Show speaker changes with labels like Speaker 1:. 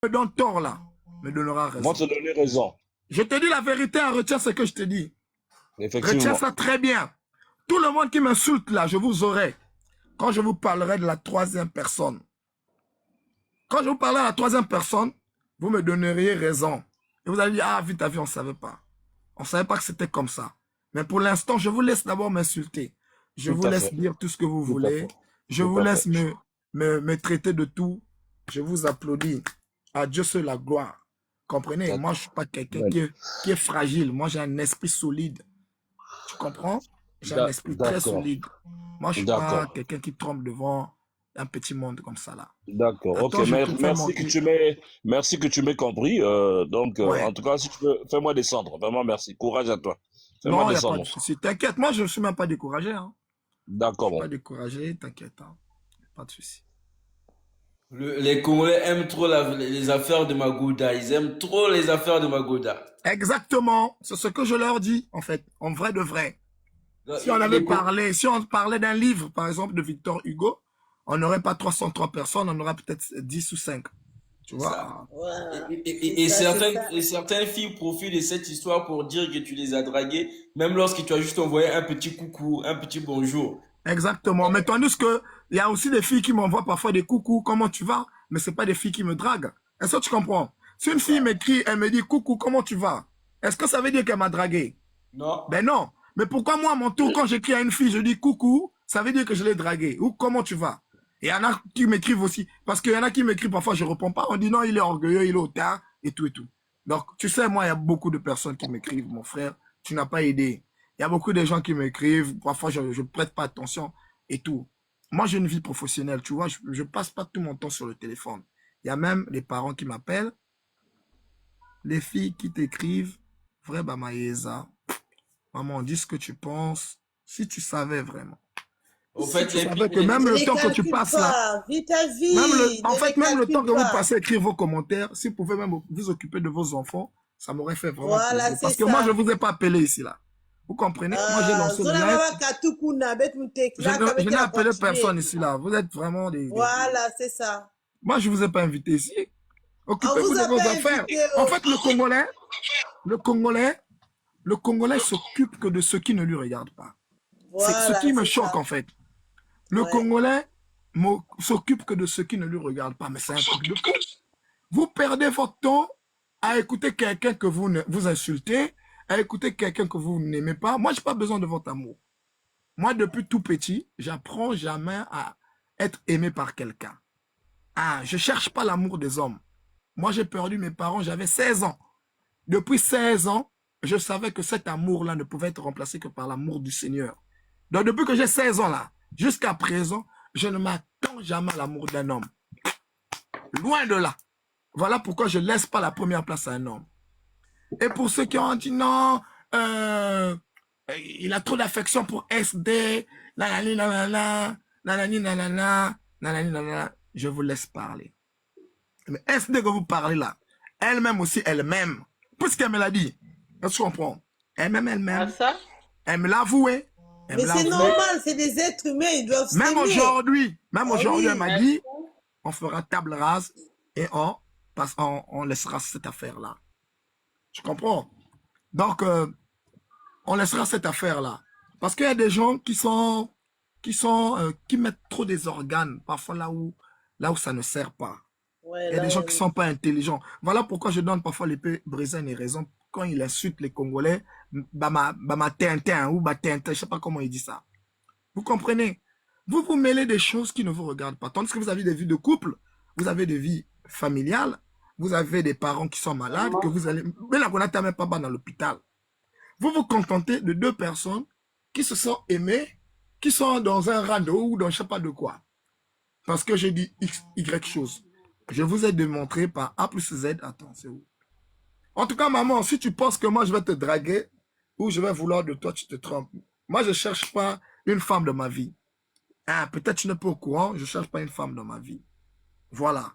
Speaker 1: me donne tort là, me donnera
Speaker 2: Moi,
Speaker 1: raison.
Speaker 2: te donner raison.
Speaker 1: Je te dis la vérité, retiens ce que je te dis. Retiens
Speaker 2: Effectivement.
Speaker 1: ça très bien. Tout le monde qui m'insulte là, je vous aurai. Quand je vous parlerai de la troisième personne. Quand je vous parlerai de la troisième personne, vous me donneriez raison. Et vous allez dire, ah, vite, on ne savait pas. On ne savait pas que c'était comme ça. Mais pour l'instant, je vous laisse d'abord m'insulter. Je
Speaker 2: Tout
Speaker 1: vous
Speaker 2: à
Speaker 1: laisse
Speaker 2: fait.
Speaker 1: dire tout ce que vous
Speaker 2: Tout à
Speaker 1: voulez.
Speaker 2: fait.
Speaker 1: Je
Speaker 2: Tout
Speaker 1: vous
Speaker 2: à
Speaker 1: laisse
Speaker 2: fait.
Speaker 1: me traiter de tout. Je vous applaudis. À Dieu seul la gloire. Comprenez? Moi, je ne suis pas quelqu'un qui est fragile. Moi, j'ai un esprit solide. Tu comprends? J'ai un esprit très
Speaker 2: D'accord.
Speaker 1: solide. Moi, je ne suis pas
Speaker 2: D'accord.
Speaker 1: quelqu'un qui tremble devant un petit monde comme ça là.
Speaker 2: D'accord. Ok.
Speaker 1: Attends, je te fais monter.
Speaker 2: Merci que tu m'aies compris.
Speaker 1: Ouais.
Speaker 2: En tout cas, si tu veux, fais-moi descendre. Vraiment, merci. Courage à toi. Fais-moi
Speaker 1: Non, il n'y a pas
Speaker 2: descendre,
Speaker 1: de
Speaker 2: mon frère.
Speaker 1: souci. T'inquiète, moi, je ne suis même pas découragé. Hein. Je ne
Speaker 2: D'accord,
Speaker 1: suis pas
Speaker 2: bon.
Speaker 1: découragé, t'inquiète. Hein. Pas de souci.
Speaker 3: Les Congolais aiment trop les affaires de Magoda. Ils aiment trop les affaires de Magoda.
Speaker 1: Exactement. C'est ce que je leur dis, en fait. En vrai de vrai.
Speaker 3: Donc, les Co-
Speaker 1: Si on parlait d'un livre, par exemple, de Victor Hugo, on n'aurait pas 303 personnes, on aurait peut-être 10 ou 5. Tu
Speaker 3: C'est ça.
Speaker 1: vois?
Speaker 4: Voilà. C'est ça, c'est ça.
Speaker 3: Et certaines filles profitent de cette histoire pour dire que tu les as draguées, même lorsque tu as juste envoyé un petit coucou, un petit bonjour.
Speaker 1: Exactement. Mais tandis que il y a aussi des filles qui m'envoient parfois des coucou, comment tu vas? Mais c'est pas des filles qui me draguent. Est-ce que tu comprends? Si une
Speaker 3: C'est
Speaker 1: fille
Speaker 3: ça.
Speaker 1: m'écrit, elle me dit coucou, comment tu vas? Est-ce que ça veut dire qu'elle m'a dragué?
Speaker 3: Non?
Speaker 1: Ben non. Mais pourquoi moi, à mon tour, quand j'écris à une fille, je dis coucou, ça veut dire que je l'ai dragué. Ou comment tu vas? Et il y en a qui m'écrivent aussi. Parce qu'il y en a qui m'écrivent parfois, je réponds pas. On dit non, il est orgueilleux, il est hautain, et tout et tout. Donc, tu sais, moi, il y a beaucoup de personnes qui m'écrivent, mon frère, tu n'as pas aidé. Il y a beaucoup de gens qui m'écrivent, parfois je prête pas attention et tout. Moi, j'ai une vie professionnelle, tu vois, je passe pas tout mon temps sur le téléphone. Il y a même les parents qui m'appellent, les filles qui t'écrivent, vrai Bamaïeza, maman, dis ce que tu penses, si tu savais vraiment.
Speaker 3: Au
Speaker 1: Si
Speaker 3: fait,
Speaker 1: tu savais que même
Speaker 4: Ne
Speaker 1: le
Speaker 4: les
Speaker 1: temps que tu
Speaker 4: calcule
Speaker 1: passes là,
Speaker 4: pas. Vis ta
Speaker 1: même
Speaker 4: vie. Ne les
Speaker 1: même le temps
Speaker 4: calcule
Speaker 1: que vous
Speaker 4: pas.
Speaker 1: passez à écrire vos commentaires, si vous pouvez même vous occuper de vos enfants, ça m'aurait fait vraiment
Speaker 4: Voilà,
Speaker 1: plaisir.
Speaker 4: c'est
Speaker 1: Parce que moi, je
Speaker 4: ça.
Speaker 1: ne vous ai pas appelé ici là. Vous comprenez? Moi, j'ai lancé le
Speaker 4: Zona
Speaker 1: live.
Speaker 4: baba katukuna, bet mutekla,
Speaker 1: Je
Speaker 4: kabeti
Speaker 1: n'ai
Speaker 4: à
Speaker 1: appelé
Speaker 4: continuer.
Speaker 1: personne ici là. Vous êtes vraiment
Speaker 4: Voilà, c'est ça.
Speaker 1: Moi, je ne vous ai pas invité ici.
Speaker 4: On
Speaker 1: Occupez-vous
Speaker 4: vous
Speaker 1: de
Speaker 4: a
Speaker 1: vos
Speaker 4: pas
Speaker 1: affaires.
Speaker 4: invité.
Speaker 1: En
Speaker 4: Oh.
Speaker 1: fait, le Congolais, le Congolais s'occupe que de ce qui ne lui regarde pas. C'est ce
Speaker 4: Voilà,
Speaker 1: qui me
Speaker 4: c'est
Speaker 1: choque
Speaker 4: ça.
Speaker 1: en fait. Le
Speaker 4: Ouais.
Speaker 1: Congolais s'occupe que de ce qui ne lui regarde pas, mais c'est un truc de fou. Vous perdez votre temps à écouter quelqu'un que vous insultez, à écouter quelqu'un que vous n'aimez pas. Moi, j'ai pas besoin de votre amour. Moi, depuis tout petit, j'apprends jamais à être aimé par quelqu'un. Ah, je cherche pas l'amour des hommes. Moi, j'ai perdu mes parents, j'avais 16 ans. Depuis 16 ans, je savais que cet amour-là ne pouvait être remplacé que par l'amour du Seigneur. Donc, depuis que j'ai 16 ans là, jusqu'à présent, je ne m'attends jamais à l'amour d'un homme. Loin de là. Voilà pourquoi je ne laisse pas la première place à un homme. Et pour ceux qui ont dit non, il a trop d'affection pour SD, nanani nanana, nanani nanana, nanani nanana, je vous laisse parler. Mais SD que vous parlez là, elle-même aussi, elle-même, puisqu'elle me l'a dit, est-ce que tu comprends? Elle-même,
Speaker 5: Ah
Speaker 1: elle-même,
Speaker 5: ça?
Speaker 1: elle me l'a avoué. Elle me
Speaker 4: Mais
Speaker 1: l'a
Speaker 4: c'est
Speaker 1: avoué.
Speaker 4: normal, c'est des êtres humains, ils doivent
Speaker 1: Même
Speaker 4: s'aimer.
Speaker 1: aujourd'hui, elle
Speaker 4: Oui.
Speaker 1: m'a dit, on fera table rase et on laissera cette affaire-là. Tu comprends? Donc, on laissera cette affaire-là. Parce qu'il y a des gens qui mettent trop des organes, parfois là où ça ne sert pas.
Speaker 4: Ouais,
Speaker 1: Il y a
Speaker 4: là,
Speaker 1: des gens qui
Speaker 4: on...
Speaker 1: sont pas intelligents. Voilà pourquoi je donne parfois l'épée brisée et raison. Quand il insulte les Congolais, bama tintin ou tintin, je sais pas comment il dit ça. Vous comprenez? Vous vous mêlez des choses qui ne vous regardent pas. Tandis que vous avez des vies de couple, vous avez des vies familiales, vous avez des parents qui sont malades, que vous allez... Mais la gonata même pas dans l'hôpital. Vous vous contentez de deux personnes qui se sont aimées, qui sont dans un radeau ou dans je sais pas de quoi. Parce que j'ai dit X, Y chose. Je vous ai démontré par A plus Z, attends, c'est où? En tout cas, maman, si tu penses que moi je vais te draguer ou je vais vouloir de toi, tu te trompes. Moi, je cherche pas une femme de ma vie. Ah, peut-être tu n'es pas au courant, je cherche pas une femme dans ma vie. Voilà.